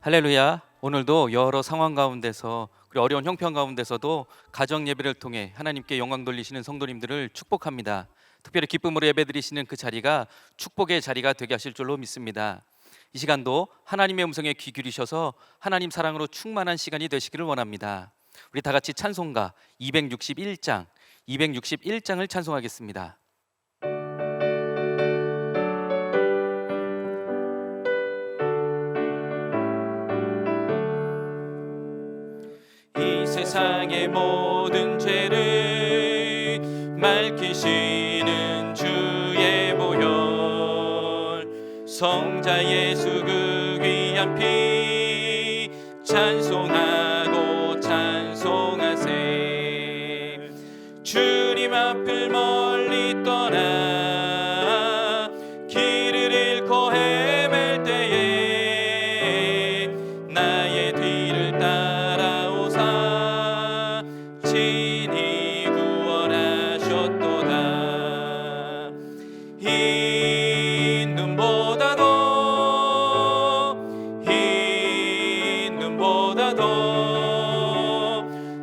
할렐루야. 오늘도 여러 상황 가운데서 그리고 어려운 형편 가운데서도 가정 예배를 통해 하나님께 영광 돌리시는 성도님들을 축복합니다. 특별히 기쁨으로 예배드리시는 그 자리가 축복의 자리가 되게 하실 줄로 믿습니다. 이 시간도 하나님의 음성에 귀 기울이셔서 하나님 사랑으로 충만한 시간이 되시기를 원합니다. 우리 다 같이 찬송가 261장을 찬송하겠습니다. 이 세상의 모든 죄를 맑히시는 주의 보혈, 성자 예수 그 귀한 피 찬송하고 찬송하세. 주님 앞을 멀리 떠나 길을 잃고 헤맬 때에 나의 뒤를 따라오사 친히 구원하셨도다. 흰 눈보다도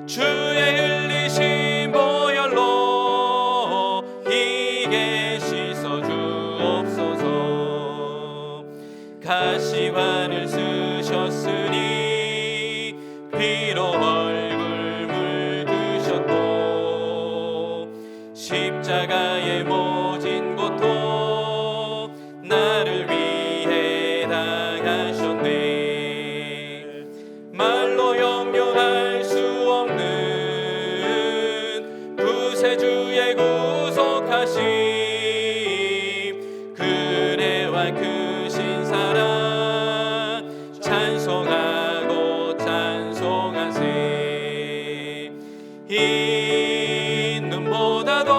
주의 흘리신 보혈로 희게 씻어주옵소서. 가시관을 쓰셨으니 피로 얼굴 물드셨고 십자가의 모진 고통 나를 위해 당하셨네. 말로 형용할 수 없는 구세주의 구속하심, 그래와 크신 사랑 찬송하고 찬송하세. 흰 눈보다도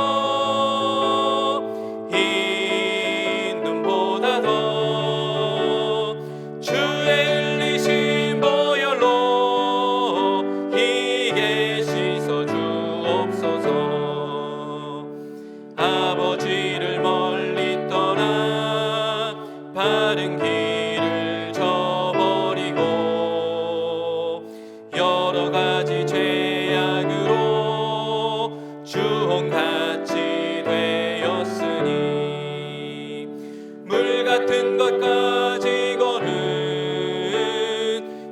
주의 흘리신 보혈로 희게 씻어주옵소서. 아버지를 멀리 떠나 바른 길을 저버리고 여러 가지 죄악으로 주홍같이 되었으니 물 같은 것 가지고는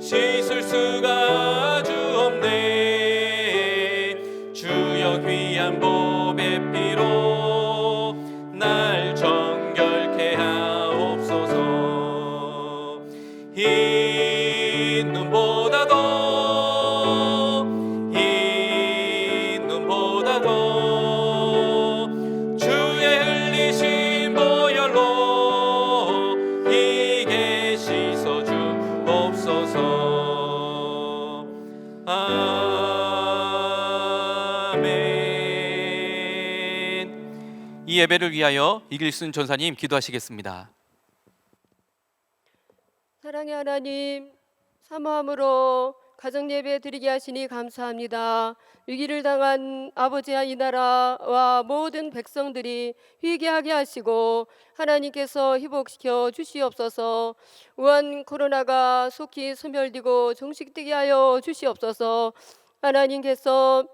씻을 수가 아주 없네. 주여 귀한 보배 피로 날 정결케 하옵소서. 흰 눈보다도 주의 흘리신 보혈로 희게 씻어주옵소서. 아멘. 이 예배를 위하여 이길순 전사님 기도하시겠습니다. 사랑의 하나님, 사모함으로 가정 예배 드리게 하시니 감사합니다. 위기를 당한 아버지와 이 나라와 모든 백성들이 회개하게 하시고 하나님께서 회복시켜 주시옵소서. 우한 코로나가 속히 소멸되고 종식되게 하여 주시옵소서. 하나님께서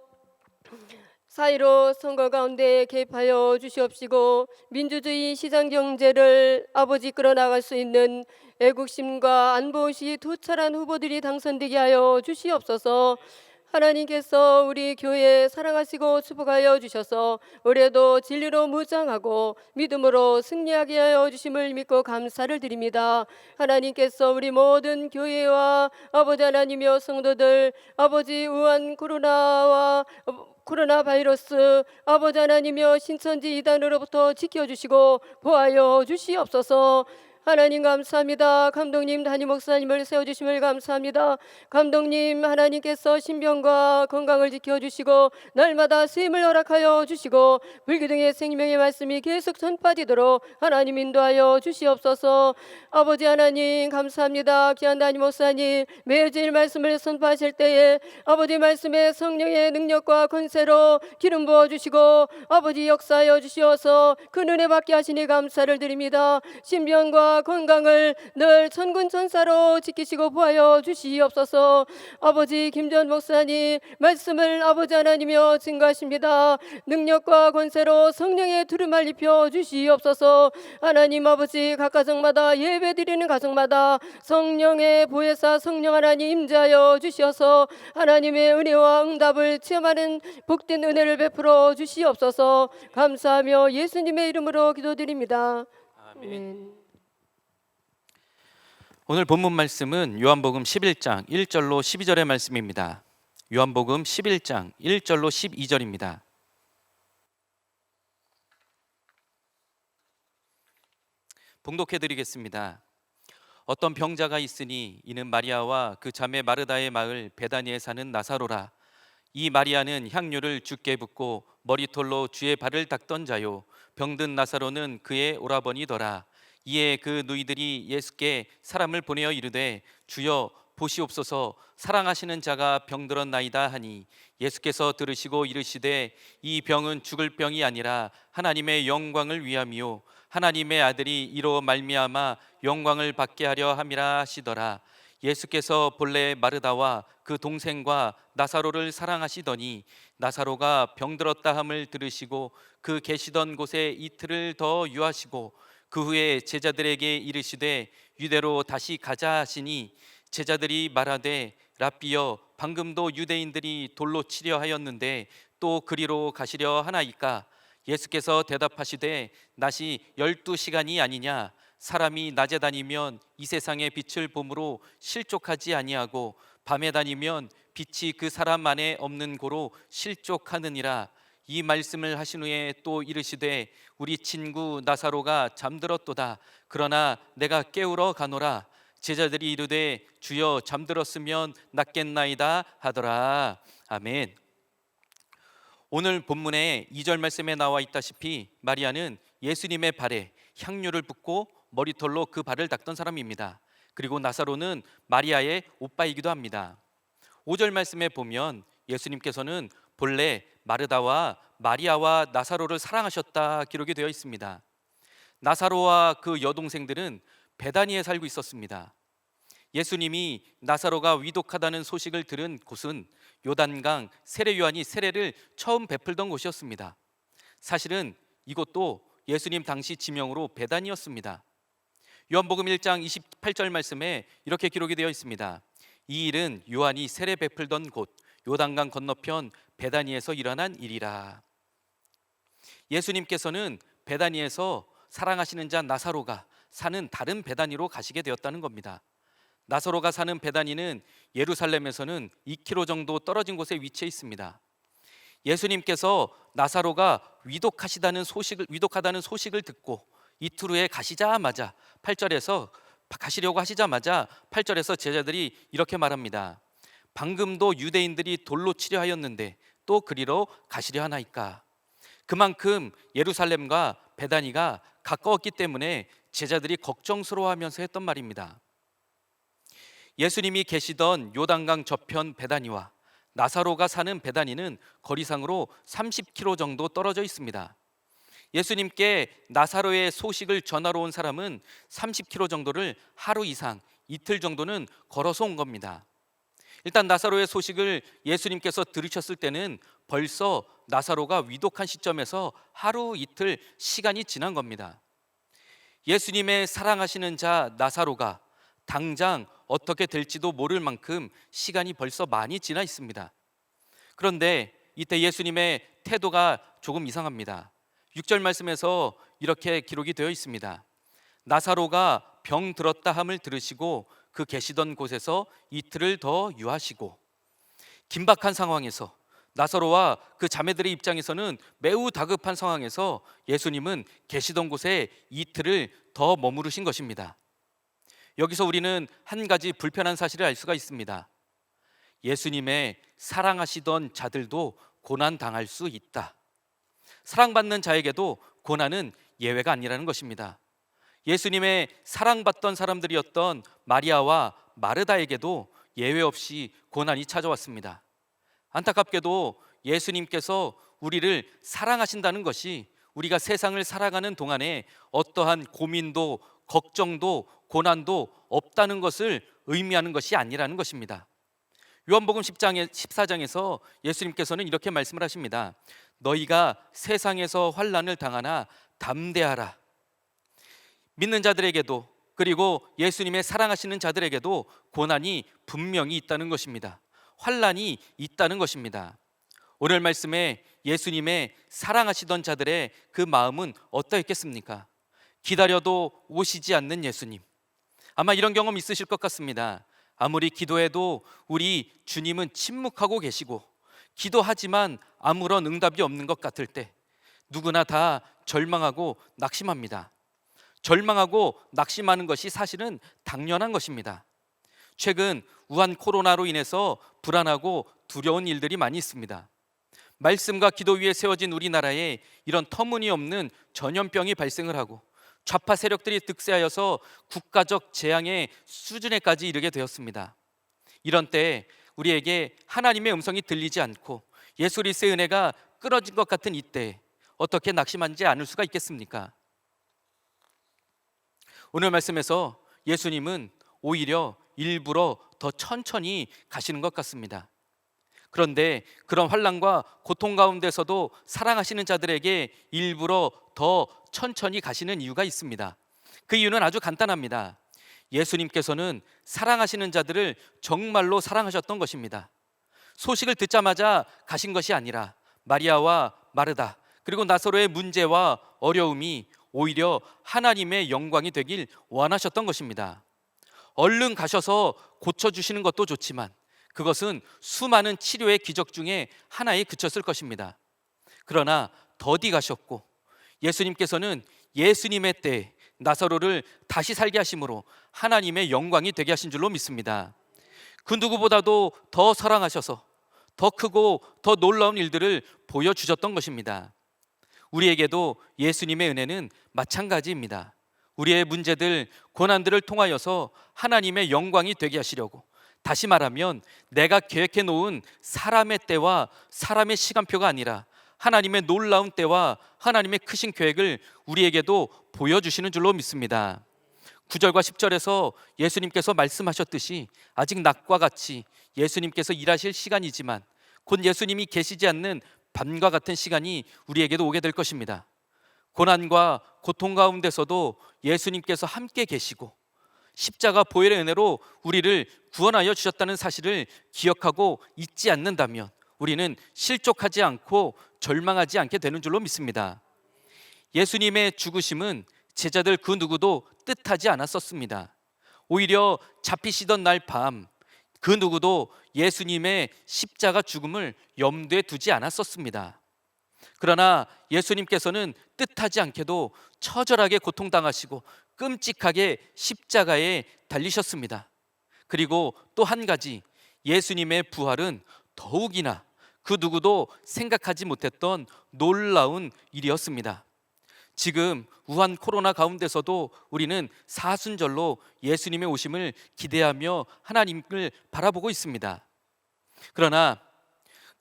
사이로 선거 가운데 개입하여 주시옵시고 민주주의 시장 경제를 아버지 끌어나갈 수 있는 애국심과 안보의식이 투철한 후보들이 당선되게 하여 주시옵소서. 하나님께서 우리 교회 사랑하시고 축복하여 주셔서 올해도 진리로 무장하고 믿음으로 승리하게 하여 주심을 믿고 감사를 드립니다. 하나님께서 우리 모든 교회와 아버지 하나님이여 성도들, 아버지 우한 코로나 바이러스 아버지 하나님이여 신천지 이단으로부터 지켜주시고 보호하여 주시옵소서. 하나님 감사합니다. 감독님 담임 목사님을 세워주심을 감사합니다. 감독님 하나님께서 신병과 건강을 지켜주시고 날마다 수임을 허락하여 주시고 불기둥의 생명의 말씀이 계속 전파되도록 하나님 인도하여 주시옵소서. 아버지 하나님 감사합니다. 귀한 담임 목사님 매주일 말씀을 선포하실 때에 아버지 말씀의 성령의 능력과 권세로 기름 부어주시고 아버지 역사하여 주시어서 그 은혜 받게 하시니 감사를 드립니다. 신병과 생명과 건강을 늘 천군 천사로 지키시고 보하여 주시옵소서. 아버지 김전 목사님 말씀을 아버지 하나님이여 증거하십니다. 능력과 권세로 성령의 두루말 입혀 주시옵소서. 하나님 아버지 각 가정마다 예배드리는 가정마다 성령의 보혜사 성령 하나님 임재하여 주시어서 하나님의 은혜와 응답을 체험하는 복된 은혜를 베풀어 주시옵소서. 감사하며 예수님의 이름으로 기도드립니다. 아멘. 오늘 본문 말씀은 요한복음 11장 1절로 12절의 말씀입니다. 요한복음 11장 1절로 12절입니다. 봉독해 드리겠습니다. 어떤 병자가 있으니 이는 마리아와 그 자매 마르다의 마을 베다니에 사는 나사로라. 이 마리아는 향유를 주께 붓고 머리털로 주의 발을 닦던 자요, 병든 나사로는 그의 오라버니더라. 이에 그 누이들이 예수께 사람을 보내어 이르되 주여 보시옵소서, 사랑하시는 자가 병들었나이다 하니 예수께서 들으시고 이르시되 이 병은 죽을 병이 아니라 하나님의 영광을 위함이요 하나님의 아들이 이로 말미암아 영광을 받게 하려 함이라 하시더라. 예수께서 본래 마르다와 그 동생과 나사로를 사랑하시더니 나사로가 병들었다 함을 들으시고 그 계시던 곳에 이틀을 더 유하시고 그 후에 제자들에게 이르시되 유대로 다시 가자 하시니 제자들이 말하되 랍비여 방금도 유대인들이 돌로 치려 하였는데 또 그리로 가시려 하나이까? 예수께서 대답하시되 낮이 12시간이 아니냐? 사람이 낮에 다니면 이 세상의 빛을 보므로 실족하지 아니하고 밤에 다니면 빛이 그 사람 안에 없는 고로 실족하느니라. 이 말씀을 하신 후에 또 이르시되 우리 친구 나사로가 잠들었도다. 그러나 내가 깨우러 가노라. 제자들이 이르되 주여 잠들었으면 낫겠나이다 하더라. 아멘. 오늘 본문의 2절 말씀에 나와 있다시피 마리아는 예수님의 발에 향유를 붓고 머리털로 그 발을 닦던 사람입니다. 그리고 나사로는 마리아의 오빠이기도 합니다. 5절 말씀에 보면 예수님께서는 본래 마르다와 마리아와 나사로를 사랑하셨다 기록이 되어 있습니다. 나사로와 그 여동생들은 베다니에 살고 있었습니다. 예수님이 나사로가 위독하다는 소식을 들은 곳은 요단강 세례 요한이 세례를 처음 베풀던 곳이었습니다. 사실은 이곳도 예수님 당시 지명으로 베단이었습니다. 요한복음 1장 28절 말씀에 이렇게 기록이 되어 있습니다. 이 일은 요한이 세례 베풀던 곳 요단강 건너편 베다니에서 일어난 일이라. 예수님께서는 베다니에서 사랑하시는 자 나사로가 사는 다른 베다니로 가시게 되었다는 겁니다. 나사로가 사는 베다니는 예루살렘에서는 2km 정도 떨어진 곳에 위치해 있습니다. 예수님께서 나사로가 위독하다는 소식을 듣고 이틀 후에 가시자마자 8절에서 가시려고 하시자마자 8절에서 제자들이 이렇게 말합니다. 방금도 유대인들이 돌로 치려 하였는데 또 그리로 가시려 하나이까? 그만큼 예루살렘과 베다니가 가까웠기 때문에 제자들이 걱정스러워하면서 했던 말입니다. 예수님이 계시던 요단강 저편 베다니와 나사로가 사는 베다니는 거리상으로 30km 정도 떨어져 있습니다. 예수님께 나사로의 소식을 전하러 온 사람은 30km 정도를 하루 이상 이틀 정도는 걸어서 온 겁니다. 일단 나사로의 소식을 예수님께서 들으셨을 때는 벌써 나사로가 위독한 시점에서 하루 이틀 시간이 지난 겁니다. 예수님의 사랑하시는 자 나사로가 당장 어떻게 될지도 모를 만큼 시간이 벌써 많이 지나 있습니다. 그런데 이때 예수님의 태도가 조금 이상합니다. 6절 말씀에서 이렇게 기록이 되어 있습니다. 나사로가 병 들었다 함을 들으시고 그 계시던 곳에서 이틀을 더 유하시고. 긴박한 상황에서 나사로와 그 자매들의 입장에서는 매우 다급한 상황에서 예수님은 계시던 곳에 이틀을 더 머무르신 것입니다. 여기서 우리는 한 가지 불편한 사실을 알 수가 있습니다. 예수님의 사랑하시던 자들도 고난 당할 수 있다. 사랑받는 자에게도 고난은 예외가 아니라는 것입니다. 예수님의 사랑받던 사람들이었던 마리아와 마르다에게도 예외 없이 고난이 찾아왔습니다. 안타깝게도 예수님께서 우리를 사랑하신다는 것이 우리가 세상을 살아가는 동안에 어떠한 고민도 걱정도 고난도 없다는 것을 의미하는 것이 아니라는 것입니다. 요한복음 14장에서 예수님께서는 이렇게 말씀을 하십니다. 너희가 세상에서 환난을 당하나 담대하라. 믿는 자들에게도, 그리고 예수님의 사랑하시는 자들에게도 고난이 분명히 있다는 것입니다. 환난이 있다는 것입니다. 오늘 말씀에 예수님의 사랑하시던 자들의 그 마음은 어떠했겠습니까? 기다려도 오시지 않는 예수님. 아마 이런 경험 있으실 것 같습니다. 아무리 기도해도 우리 주님은 침묵하고 계시고, 기도하지만 아무런 응답이 없는 것 같을 때 누구나 다 절망하고 낙심합니다. 절망하고 낙심하는 것이 사실은 당연한 것입니다. 최근 우한 코로나로 인해서 불안하고 두려운 일들이 많이 있습니다. 말씀과 기도 위에 세워진 우리나라에 이런 터무니없는 전염병이 발생을 하고 좌파 세력들이 득세하여서 국가적 재앙의 수준에까지 이르게 되었습니다. 이런 때 우리에게 하나님의 음성이 들리지 않고 예수 그리스도의 은혜가 끊어진 것 같은 이때 어떻게 낙심하지 않을 수가 있겠습니까? 오늘 말씀에서 예수님은 오히려 일부러 더 천천히 가시는 것 같습니다. 그런데 그런 환난과 고통 가운데서도 사랑하시는 자들에게 일부러 더 천천히 가시는 이유가 있습니다. 그 이유는 아주 간단합니다. 예수님께서는 사랑하시는 자들을 정말로 사랑하셨던 것입니다. 소식을 듣자마자 가신 것이 아니라 마리아와 마르다, 그리고 나사로의 문제와 어려움이 오히려 하나님의 영광이 되길 원하셨던 것입니다. 얼른 가셔서 고쳐주시는 것도 좋지만 그것은 수많은 치료의 기적 중에 하나에 그쳤을 것입니다. 그러나 더디 가셨고 예수님께서는 예수님의 때에 나사로를 다시 살게 하심으로 하나님의 영광이 되게 하신 줄로 믿습니다. 그 누구보다도 더 사랑하셔서 더 크고 더 놀라운 일들을 보여주셨던 것입니다. 우리에게도 예수님의 은혜는 마찬가지입니다. 우리의 문제들, 고난들을 통하여서 하나님의 영광이 되게 하시려고, 다시 말하면 내가 계획해 놓은 사람의 때와 사람의 시간표가 아니라 하나님의 놀라운 때와 하나님의 크신 계획을 우리에게도 보여주시는 줄로 믿습니다. 9절과 10절에서 예수님께서 말씀하셨듯이 아직 낮과 같이 예수님께서 일하실 시간이지만 곧 예수님이 계시지 않는 밤과 같은 시간이 우리에게도 오게 될 것입니다. 고난과 고통 가운데서도 예수님께서 함께 계시고 십자가 보혈의 은혜로 우리를 구원하여 주셨다는 사실을 기억하고 잊지 않는다면 우리는 실족하지 않고 절망하지 않게 되는 줄로 믿습니다. 예수님의 죽으심은 제자들 그 누구도 뜻하지 않았었습니다. 오히려 잡히시던 날 밤 그 누구도 예수님의 십자가 죽음을 염두에 두지 않았었습니다. 그러나 예수님께서는 뜻하지 않게도 처절하게 고통당하시고 끔찍하게 십자가에 달리셨습니다. 그리고 또 한 가지, 예수님의 부활은 더욱이나 그 누구도 생각하지 못했던 놀라운 일이었습니다. 지금 우한 코로나 가운데서도 우리는 사순절로 예수님의 오심을 기대하며 하나님을 바라보고 있습니다. 그러나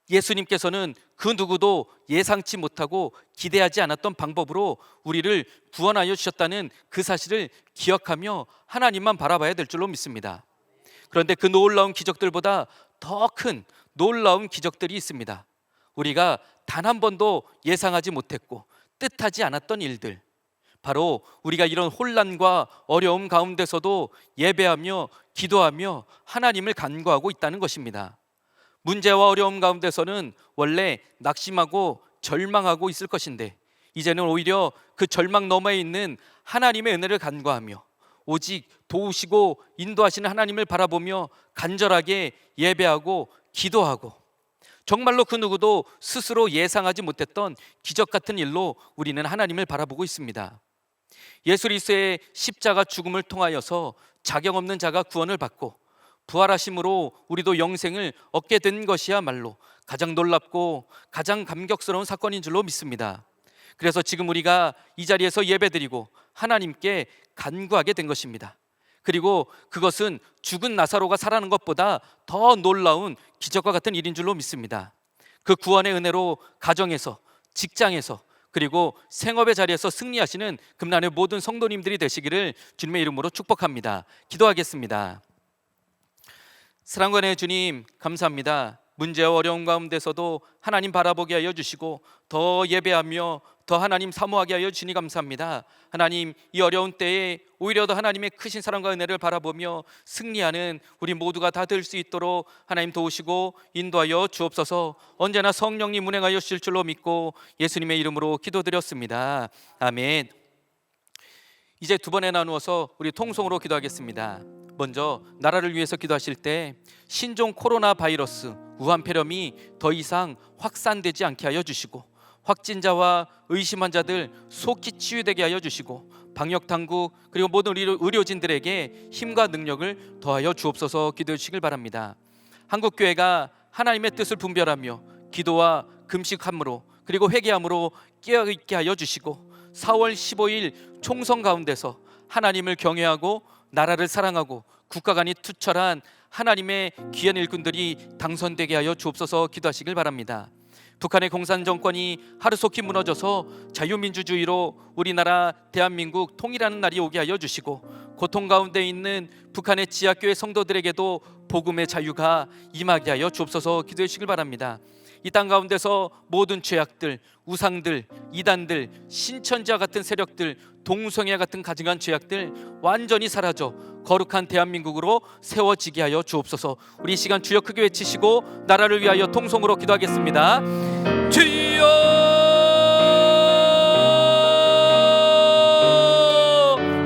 예수님께서는 그 누구도 예상치 못하고 기대하지 않았던 방법으로 우리를 구원하여 주셨다는 그 사실을 기억하며 하나님만 바라봐야 될 줄로 믿습니다. 그런데 그 놀라운 기적들보다 더 큰 놀라운 기적들이 있습니다. 우리가 단 한 번도 예상하지 못했고 뜻하지 않았던 일들, 바로 우리가 이런 혼란과 어려움 가운데서도 예배하며 기도하며 하나님을 간구하고 있다는 것입니다. 문제와 어려움 가운데서는 원래 낙심하고 절망하고 있을 것인데 이제는 오히려 그 절망 너머에 있는 하나님의 은혜를 간구하며 오직 도우시고 인도하시는 하나님을 바라보며 간절하게 예배하고 기도하고, 정말로 그 누구도 스스로 예상하지 못했던 기적 같은 일로 우리는 하나님을 바라보고 있습니다. 예수 그리스도의 십자가 죽음을 통하여서 자격 없는 자가 구원을 받고 부활하심으로 우리도 영생을 얻게 된 것이야말로 가장 놀랍고 가장 감격스러운 사건인 줄로 믿습니다. 그래서 지금 우리가 이 자리에서 예배드리고 하나님께 간구하게 된 것입니다. 그리고 그것은 죽은 나사로가 살아난 것보다 더 놀라운 기적과 같은 일인 줄로 믿습니다. 그 구원의 은혜로 가정에서, 직장에서, 그리고 생업의 자리에서 승리하시는 금난의 모든 성도님들이 되시기를 주님의 이름으로 축복합니다. 기도하겠습니다. 사랑과 은혜의 주님, 감사합니다. 문제와 어려움 가운데서도 하나님 바라보게 하여 주시고 더 예배하며 더 하나님 사모하게 하여 주시니 감사합니다. 하나님, 이 어려운 때에 오히려 더 하나님의 크신 사랑과 은혜를 바라보며 승리하는 우리 모두가 다 될 수 있도록 하나님 도우시고 인도하여 주옵소서. 언제나 성령님 운행하여 주실 줄로 믿고 예수님의 이름으로 기도드렸습니다. 아멘. 이제 두 번에 나누어서 우리 통성으로 기도하겠습니다. 먼저 나라를 위해서 기도하실 때 신종 코로나 바이러스 우한폐렴이 더 이상 확산되지 않게 하여 주시고 확진자와 의심한 자들 속히 치유되게 하여 주시고 방역당국 그리고 모든 의료진들에게 힘과 능력을 더하여 주옵소서. 기도해 주시길 바랍니다. 한국교회가 하나님의 뜻을 분별하며 기도와 금식함으로 그리고 회개함으로 깨어있게 하여 주시고 4월 15일 총선 가운데서 하나님을 경외하고 나라를 사랑하고 국가 간이 투철한 하나님의 귀한 일꾼들이 당선되게 하여 주옵소서. 기도하시길 바랍니다. 북한의 공산 정권이 하루속히 무너져서 자유민주주의로 우리나라 대한민국 통일하는 날이 오게 하여 주시고 고통 가운데 있는 북한의 지하교회 성도들에게도 복음의 자유가 임하게 하여 주옵소서. 기도해 주시길 바랍니다. 이 땅 가운데서 모든 죄악들, 우상들, 이단들, 신천지와 같은 세력들, 동성애 같은 가증한 죄악들 완전히 사라져 거룩한 대한민국으로 세워지게 하여 주옵소서. 우리 이 시간 주여 크게 외치시고 나라를 위하여 통성으로 기도하겠습니다. 주여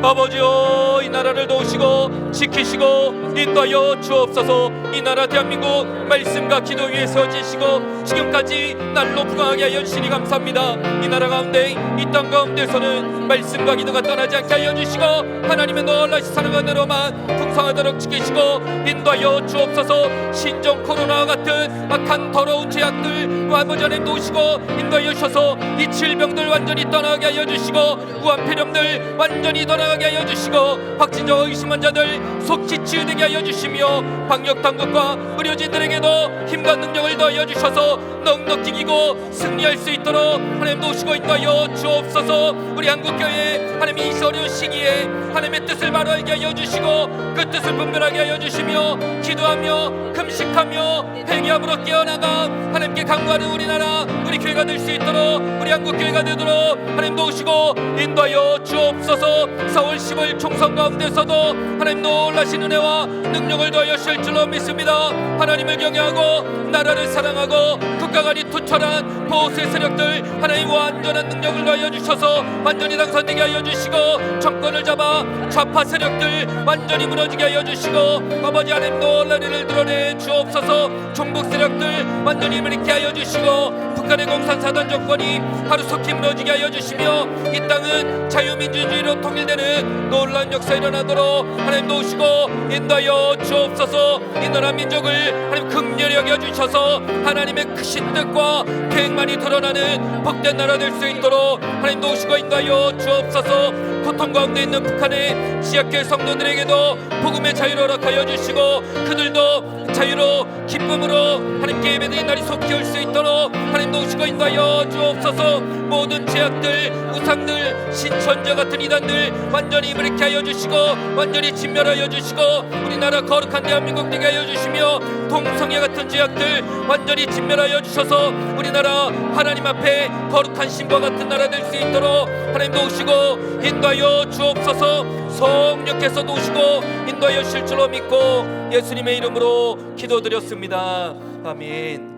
아버지여, 이 나라를 도우시고 지키시고 인도하여 주옵소서. 이 나라 대한민국 말씀과 기도 위에 세워지시고 지금까지 날로 부강하게 하여 주시니 감사합니다. 이 나라 가운데 이 땅 가운데서는 말씀과 기도가 떠나지 않게 하여 주시고 하나님의 놀라신 사랑과 은혜로만 풍성하도록 지키시고 인도하여 주옵소서. 신종 코로나와 같은 악한 더러운 죄악들 아버지 하나님 도우시고 인도하여 주셔서 이 질병들 완전히 떠나게 하여 주시고 우한폐렴들 완전히 떠나게 하여 주시고 확진자와 의심한 자들 속히 치유되게 하여 주시며 방역당국과 의료진들에게도 힘과 능력을 더하여 주셔서 넉넉히 이기고 승리할 수 있도록 하나님 도우시고 인도하여 주옵소서. 우리 한국교회 하나님 이 어려운 시기에 하나님의 뜻을 바로 알게 하여 주시고 그 뜻을 분별하게 하여 주시며 기도하며 금식하며 회개함으로 깨어나가 하나님께 강구하는 우리나라 우리 교회가 될 수 있도록 우리 한국교회가 되도록 하나님 도우시고 인도하여 주옵소서. 4월 10일 총선 가운데서도 하나님 놀라신 은혜와 능력을 더하여 주실 줄로 믿습니다. 하나님을 경외하고 나라를 사랑하고 국가 간이 투철한 보수의 세력들 하나님 완전한 능력을 더하여 주셔서 완전히 당선되게 하여 주시고 정권을 잡아 좌파 세력들 완전히 무너지게 하여 주시고 아버지 하나님 놀라는 일을 드러내 주옵소서. 종북 세력들 완전히 일으키게 하여 주시고 북한의 공산사단 정권이 하루속히 무너지게 하여 주시며 이 땅은 자유민주주의로 통일되는 놀라운 역사 일어나도록 하나님 도우시고 인도하여 주옵소서. 이 나라 민족을 하나님 긍휼히 여겨주셔서 하나님의 크신 뜻과 계획만이 드러나는 복된 나라 될 수 있도록 하나님 도우시고 인도하여 주옵소서. 고통 가운데 있는 북한의 지역교회 성도들에게도 복음의 자유를 허락하여 주시고 그들도 자유로 기쁨으로 하나님께 예배드린 날이 속히 올 수 있도록 하나님 도우시고 인도하여 주옵소서. 모든 죄악들, 우상들, 신천지 같은 이단들 완전히 물리게 하여 주시고 완전히 진멸하여 주시고 우리나라 거룩한 대한민국 되게 하여 주시며 동성애 같은 죄악들 완전히 진멸하여 주셔서 우리나라 하나님 앞에 거룩한 신과 같은 나라 될 수 있도록 하나님 도우시고 인도하여 주옵소서. 성령께서 도우시고 인도하여 주실 줄로 믿고 예수님의 이름으로 기도드렸습니다. 아멘.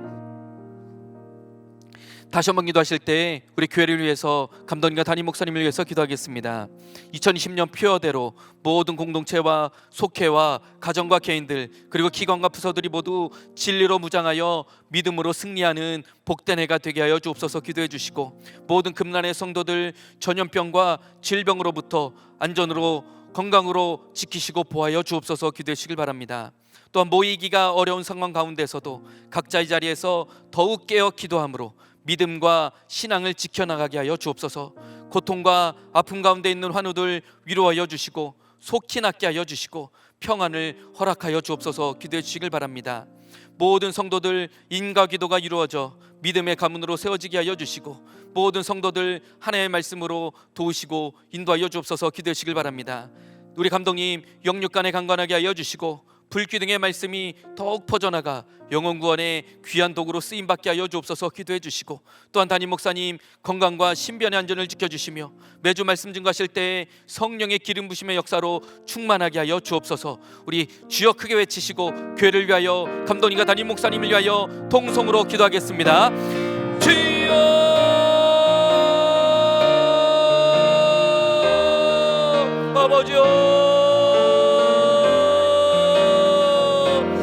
다시 한번 기도하실 때 우리 교회를 위해서 감독님과 담임 목사님을 위해서 기도하겠습니다. 2020년 표어대로 모든 공동체와 속회와 가정과 개인들 그리고 기관과 부서들이 모두 진리로 무장하여 믿음으로 승리하는 복된 해가 되게 하여 주옵소서. 기도해 주시고 모든 금난의 성도들 전염병과 질병으로부터 안전으로 건강으로 지키시고 보호하여 주옵소서. 기도해 주시길 바랍니다. 또한 모이기가 어려운 상황 가운데서도 각자의 자리에서 더욱 깨어 기도함으로 믿음과 신앙을 지켜나가게 하여 주옵소서. 고통과 아픔 가운데 있는 환우들 위로하여 주시고 속히 낫게 하여 주시고 평안을 허락하여 주옵소서. 기도해 주시길 바랍니다. 모든 성도들 인과 기도가 이루어져 믿음의 가문으로 세워지게 하여 주시고 모든 성도들 하나님의 말씀으로 도우시고 인도하여 주옵소서. 기도하시길 바랍니다. 우리 감독님 영육간에 강건하게 하여 주시고 불기둥의 말씀이 더욱 퍼져나가 영혼 구원의 귀한 도구로 쓰임받게 하여 주옵소서. 기도해 주시고 또한 담임 목사님 건강과 신변의 안전을 지켜주시며 매주 말씀 증거하실 때 성령의 기름 부심의 역사로 충만하게 하여 주옵소서. 우리 주여 크게 외치시고 교회를 위하여 감독님과 담임 목사님을 위하여 통성으로 기도하겠습니다. 주여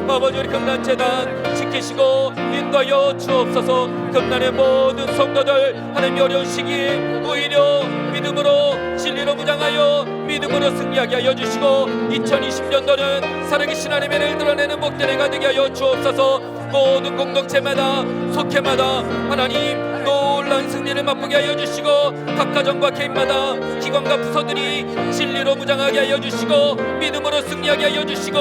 아버지 우리 금난재단 지키시고 인도하여 주옵소서. 금난의 모든 성도들 하나님의 어려운 시기에 오히려 믿음으로 진리로 무장하여 믿음으로 승리하게 하여 주시고 2020년도는 살아계신 하나님의 은혜를 드러내는 복된 해가 되게 하여 주옵소서. 모든 공동체마다 속회마다 하나님 놀라운 승리를 맛보게 하여 주시고 각 가정과 개인마다 기관과 부서들이 진리로 무장하게 하여 주시고 믿음으로 승리하게 하여 주시고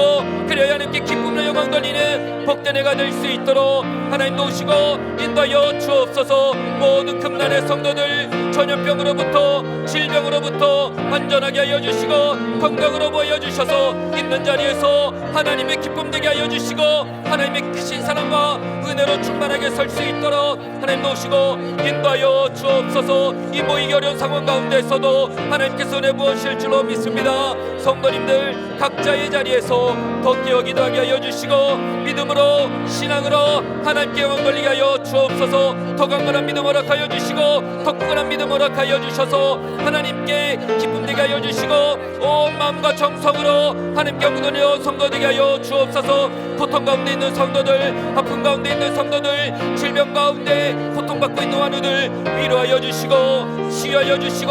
그래야 하나님께 기쁨으로 영광 돌리는 복된 해가 될 수 있도록 하나님 도우시고 인도하여 주옵소서. 모든 금난의 성도들 전염병으로부터 질병으로부터 안전하게 하여 주시고 건강으로 보여 주셔서 있는 자리에서 하나님의 기쁨 되게 하여 주시고 하나님의 크신 사랑과 은혜로 충만하게 설 수 있도록 하나님 도우시고 인도하여 주옵소서. 이 모이기 어려운 상황 가운데서도 하나님께서 은혜 부으실 줄로 믿습니다. 성도님들 각자의 자리에서 더 깨어 기도하게 하여 주시고 믿음으로 신앙으로 하나님께 영광 돌리게 하여 주옵소서. 더 강건한 믿음 허락하여 주시고 더 굳건한 믿음 허락하여 주셔서 하나님께 기쁨 되게 하여 주시고 온 마음과 정성으로 하나님께 영광 돌리는 성도 되게 하여 주옵소서. 고통 가운데 있는 성도들, 아픔 가운데 있는 성도들, 질병 가운데 고통받고 있는 환우들 위로하여 주시고 치유하여 주시고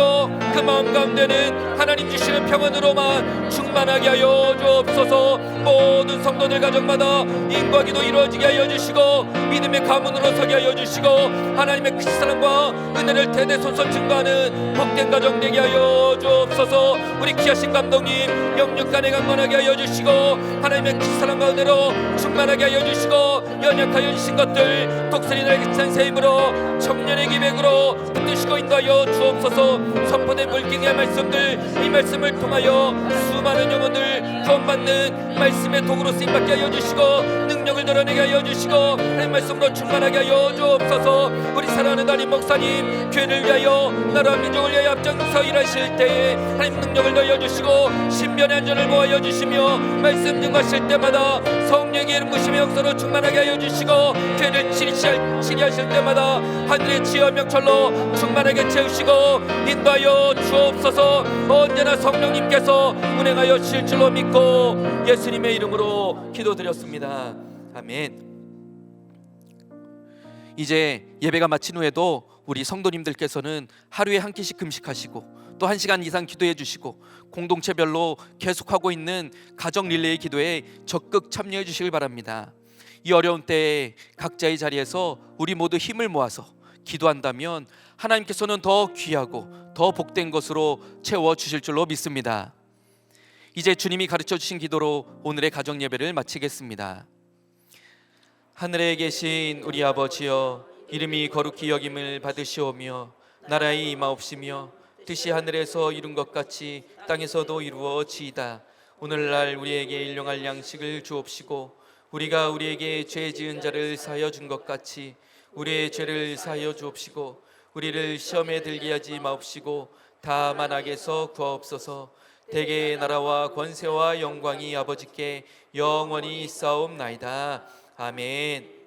그 마음 가운데는 하나님 주시는 평안으로만 충만하게 하여 주옵소서. 모든 성도들 가정마다 인과 기도 이루어지게 하여 주시고 믿음의 가문으로 서게 하여 주시고 하나님의 그 사랑과 은혜를 대대손손 증거하는 복된 가정 되게 하여 주옵소서. 우리 귀하신 감독님 영육간에 강건하게 하여 주시고 하나님의 그 사랑과 은혜로 충만하게 하여 주시고 연약하여 주신 것들 독선이나 기찬 새 힘으로 청년의 기백으로 붙드시고 인도하여 주옵소서. 선포된 물기의 말씀들 이 말씀을 통하여 수많은 영혼들 구원받는 말씀의 도구로 쓰임받게 하여 주시고 능력을 드러내게 하여 주시고 하나님 말씀으로 충만하게 하여 주옵소서. 우리 사랑하는 담임 목사님 교회를 위하여 나라 민족을 위하여 앞장서 일하실 때에 하나님 능력을 더하여 주시고 신변의 안전을 보호하여 주시며 말씀 증거하실 때마다 성령의 이름 부심의 역사로 충만하게 하여 주시고 교회를 치리하실 때마다 하늘의 지혜와 명철로 충만하게 채우시고 인도하여 주옵소서. 언제나 성령님께서 운행하여 주실 줄로 믿고 예수님의 이름으로 기도드렸습니다. 아멘. 이제 예배가 마친 후에도 우리 성도님들께서는 하루에 한 끼씩 금식하시고 또 1시간 이상 기도해 주시고 공동체별로 계속하고 있는 가정 릴레이 기도에 적극 참여해 주시길 바랍니다. 이 어려운 때에 각자의 자리에서 우리 모두 힘을 모아서 기도한다면 하나님께서는 더 귀하고 더 복된 것으로 채워 주실 줄로 믿습니다. 이제 주님이 가르쳐 주신 기도로 오늘의 가정 예배를 마치겠습니다. 하늘에 계신 우리 아버지여, 이름이 거룩히 여김을 받으시오며 나라의 임하옵시며 뜻이 하늘에서 이룬 것 같이 땅에서도 이루어지이다. 오늘날 우리에게 일용할 양식을 주옵시고 우리가 우리에게 죄 지은 자를 사하여 준 것 같이 우리의 죄를 사하여 주옵시고 우리를 시험에 들게 하지 마옵시고 다만 악에서 구하옵소서. 대개의 나라와 권세와 영광이 아버지께 영원히 있사옵나이다. 아멘.